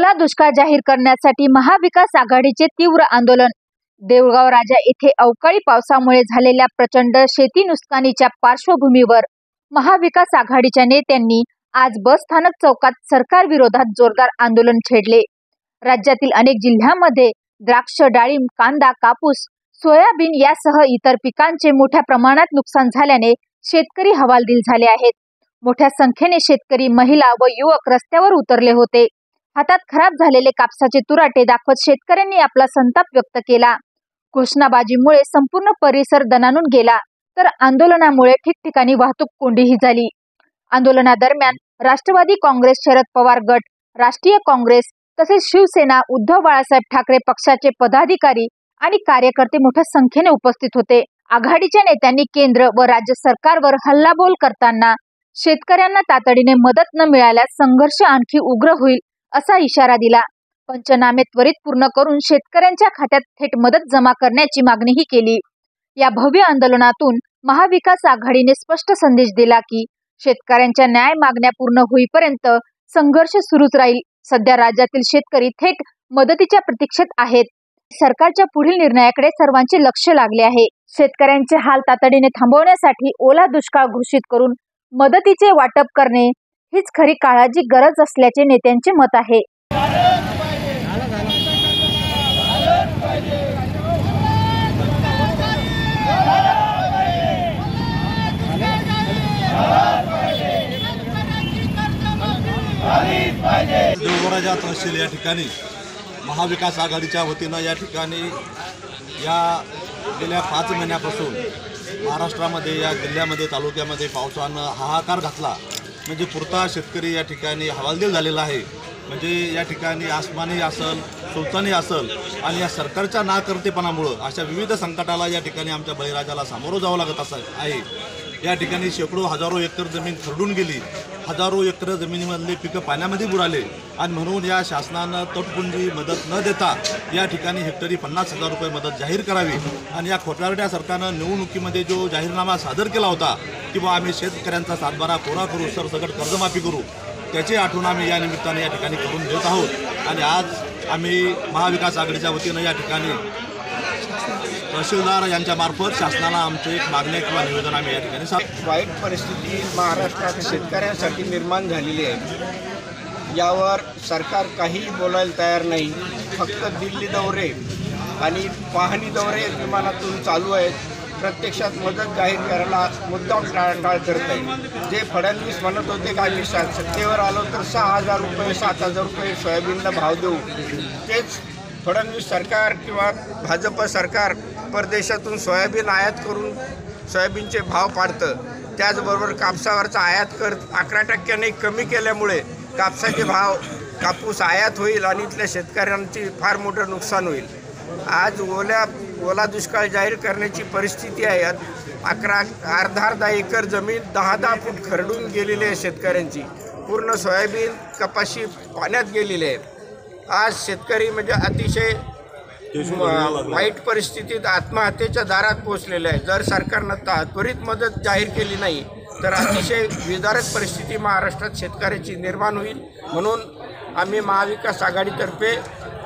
ओला दुष्काळ जाहीर करण्यासाठी महाविकास आघाडीचे तीव्र आंदोलन। देऊळगाव राजा येथे अवकाळी पावसामुळे झालेल्या प्रचंड शेती नुकसानीच्या पार्श्वभूमीवर महाविकास आघाडीच्या नेत्यांनी आज बस स्थानक चौकात सरकार विरोधात जोरदार आंदोलन छेडले। राज्यातील अनेक जिल्ह्यांमध्ये द्राक्ष, डाळिंब, कांदा, कापूस, सोयाबीन यासह इतर पिकांचे मोठ्या प्रमाणात नुकसान झाल्याने शेतकरी हवालदिल झाले आहेत। मोठ्या संख्येने शेतकरी, महिला व युवक रस्त्यावर उतरले होते। हातात खराब झालेले कापसाचे तुराटे दाखवत शेतकऱ्यांनी आपला संताप व्यक्त केला। घोषणाबाजीमुळे संपूर्ण परिसर दणाणून गेला, तर आंदोलनामुळे ठिकठिकाणी वाहतूक कोंडीही झाली। आंदोलनादरम्यान राष्ट्रवादी काँग्रेस, शरद पवार गट, राष्ट्रीय काँग्रेस तसेच शिवसेना, उद्धव बाळासाहेब ठाकरे पक्षाचे पदाधिकारी आणि कार्यकर्ते मोठ्या संख्येने उपस्थित होते। आघाडीच्या नेत्यांनी केंद्र व राज्य सरकारवर हल्लाबोल करताना शेतकऱ्यांना तातडीने मदत न मिळाल्यास संघर्ष आणखी उग्र होईल असा इशारा दिला। पंचनामे त्वरित पूर्ण करून शेतकऱ्यांच्या खात्यात थेट मदत जमा करण्याची मागणीही केली। या भव्य आंदोलनातून महाविकास आघाडीने स्पष्ट संदेश दिला की शेतकऱ्यांच्या न्याय मागण्या पूर्ण होईपर्यंत संघर्ष सुरूच राहील। सध्या राज्यातील शेतकरी थेट मदतीच्या प्रतीक्षेत आहेत। सरकारच्या पुढील निर्णयाकडे सर्वांचे लक्ष लागले आहे। शेतकऱ्यांचे हाल तातडीने थांबवण्यासाठी ओला दुष्काळ घोषित करून मदतीचे वाटप करणे हीच खरी काळाची गरज असल्याचे नेत्यांचे मत आहे। देऊळगाव राजा तहसील या ठिकाणी महाविकास आघाडीच्या वतीनं या ठिकाणी गेल्या 5 महिन्यापासून महाराष्ट्रामध्ये या जिल्ह्यामध्ये तालुक्यामध्ये पावसानं हाहाकार घातला। म्हणजे पुरता शेतकरी या ठिकाणी हवालदिल झालेला आहे। म्हणजे या ठिकाणी आसमानी असल, सुलतानी असल आणि या सरकारच्या नाकर्तेपणामुळं अशा विविध संकटाला या ठिकाणी आमच्या बळीराजाला सामोरं जावं लागत असं आहे। या ठिकाणी शेकडो हजारो एकर जमीन खरडून गेली, हजारो एकर जमिनीमधले पिकं पाण्यामध्ये बुडाले आणि म्हणून या शासनानं तटपुंजी मदत न देता या ठिकाणी हेक्टरी 50,000 रुपये मदत जाहीर करावी आणि या खोटारड्या सरकारनं निवडणुकीमध्ये जो जाहीरनामा सादर केला होता की बा आम्ही शेतकऱ्यांचा सातबारा कोरा करू, सरसकट कर्जमाफी करू, त्याची आठवण आम्ही या निमित्ताने या ठिकाणी करून देत आहोत। आणि आज आम्ही महाविकास आघाडीच्या वतीनं या ठिकाणी तहसीलदार यांच्या मार्फत शासनाला आमचे एक मागणी किंवा निवेदन आम्ही या ठिकाणी वाईट परिस्थिती महाराष्ट्रात शेतकऱ्यांसाठी निर्माण झालेली आहे। यावर सरकार काहीही बोलायला तयार नाही। फक्त दिल्ली दौरे आणि पाहणी दौरे विमानातून चालू आहेत। प्रत्यक्षात मदत जाहीर करायला मुद्दाम टाळाटाळ करत आहे। जे फडणवीस म्हणत होते का आम्ही सत्तेवर आलो तर 6,000 रुपये 7,000 रुपये सोयाबीनला भाव देऊ, तेच फडणवीस सरकार किंवा भाजप सरकार परदेशातून सोयाबीन आयात करून सोयाबीनचे भाव पाडतं। त्याचबरोबर कापसावरचा आयात कर 11% कमी केल्यामुळे कापसाचे भाव, कापूस आयात होईल आणि इथल्या शेतकऱ्यांची फार मोठं नुकसान होईल। आज ओला दुष्काळ जाहीर करण्याची परिस्थिती आहे। अर्धा एकर जमीन 10-10 फूट खरडून गेलेली आहे शेतकऱ्यांची। पूर्ण सोयाबीन, कपाशी पाण्यात गेलेली आहे। आज शेतकरी म्हणजे अतिशय वाईट परिस्थितीत आत्महत्येच्या दारात पोहोचलेले आहे। जर सरकारनं त्वरित मदत जाहीर केली नाही तर अतिशय विदारक परिस्थिती महाराष्ट्रात शेतकऱ्याची निर्माण होईल। म्हणून आम्ही महाविकास आघाडीतर्फे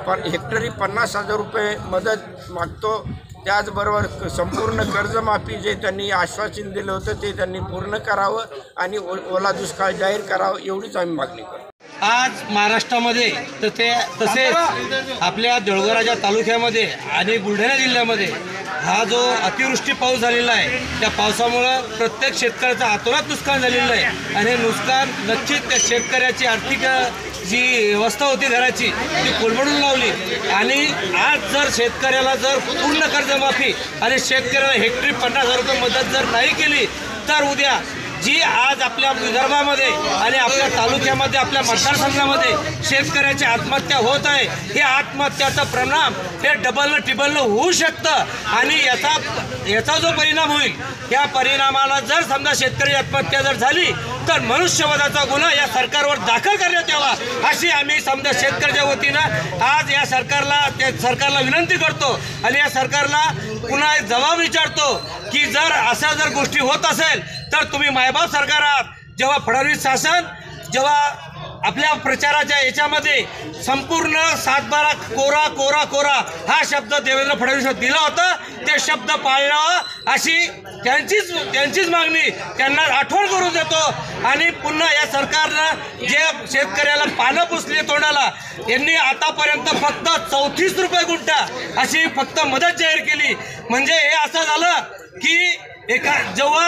हेक्टरी 50,000 रुपये मदत मागतो। त्याचबरोबर संपूर्ण कर्जमाफी जे त्यांनी आश्वासन दिलं होतं ते त्यांनी पूर्ण करावं आणि ओला दुष्काळ जाहीर करावं एवढीच आम्ही मागणी करतो। आज महाराष्ट्रामध्ये तसेच आपल्या देऊळगाव राजा तालुक्यामध्ये आणि बुलढाणा जिल्ह्यामध्ये हा जो अतिवृष्टी पाऊस झालेला आहे, त्या पावसामुळं प्रत्येक शेतकऱ्याचं अतोनात नुकसान झालेलं आहे। आणि हे नुकसान नक्कीच त्या शेतकऱ्याची आर्थिक जी व्यवस्था होती घराची ती कोलमडून लावली। आणि आज जर शेतकऱ्याला जर पूर्ण कर्जमाफी आणि शेतकऱ्याला हेक्टरी 50,000 रुपये मदत जर नाही केली तर उद्या जी आज आपल्या विदर्भामध्ये आणि आपल्या तालुक्यामध्ये, आपल्या मतदारसंघामध्ये शेतकऱ्याची आत्महत्या होत आहे, हे आत्महत्याचा परिणाम हे डबल ट्रिबल होऊ शकतं। आणि याचा जो परिणाम होईल, या परिणामाला जर समजा शेतकरी आत्महत्या जर झाली तर मनुष्यवधाचा गुन्हा या सरकारवर दाखल करण्यात यावा अशी आम्ही समजा शेतकऱ्याच्या वतीनं आज या सरकारला विनंती करतो। आणि या सरकारला पुन्हा एक जबाब विचारतो की जर अशा जर गोष्टी होत असेल तर तुम्ही मायबाप सरकार आहात। जेव्हा फडणवीस शासन जेव्हा आपल्या प्रचाराच्या याच्यामध्ये संपूर्ण 7/12 कोरा कोरा कोरा हा शब्द देवेंद्र फडणवीस दिला होता, ते शब्द पाळणावं अशी त्यांचीच मागणी त्यांना आठवण करून देतो। आणि पुन्हा या सरकारनं जे शेतकऱ्याला पानं पुसली तोंडाला, यांनी आतापर्यंत फक्त 34 रुपये गुंठा अशी फक्त मदत जाहीर केली। म्हणजे हे असं झालं की जेव्हा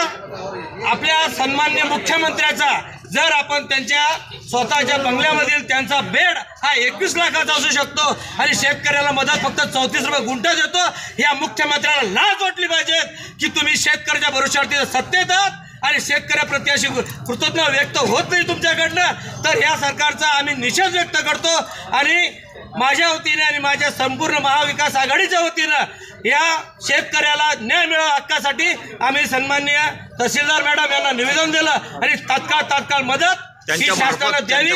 आपल्या सन्मान्य मुख्यमंत्र्याचा जर आपण त्यांच्या स्वतःच्या बंगल्यामधील त्यांचा बेड हा 21 लाखाचा असू शकतो आणि शेतकऱ्याला मदत फक्त 34 रुपये गुंठा देतो, या मुख्यमंत्र्याला लाज वाटली पाहिजे की तुम्ही शेतकऱ्याच्या भरोश्यावरती सत्तेत आहात आणि शेतकऱ्याप्रती अशी कृतज्ञता व्यक्त होत नाही तुमच्याकडनं। तर या सरकारचा आम्ही निषेध व्यक्त करतो आणि माझ्या वतीने आणि माझ्या संपूर्ण महाविकास आघाडीच्या वतीनं या शेतकऱ्याला न्याय मिळावा हक्कासाठी आम्ही सन्माननीय तहसीलदार मॅडम यांना निवेदन दिलं आणि तात्काळ मदत ही शासनानं द्यावी।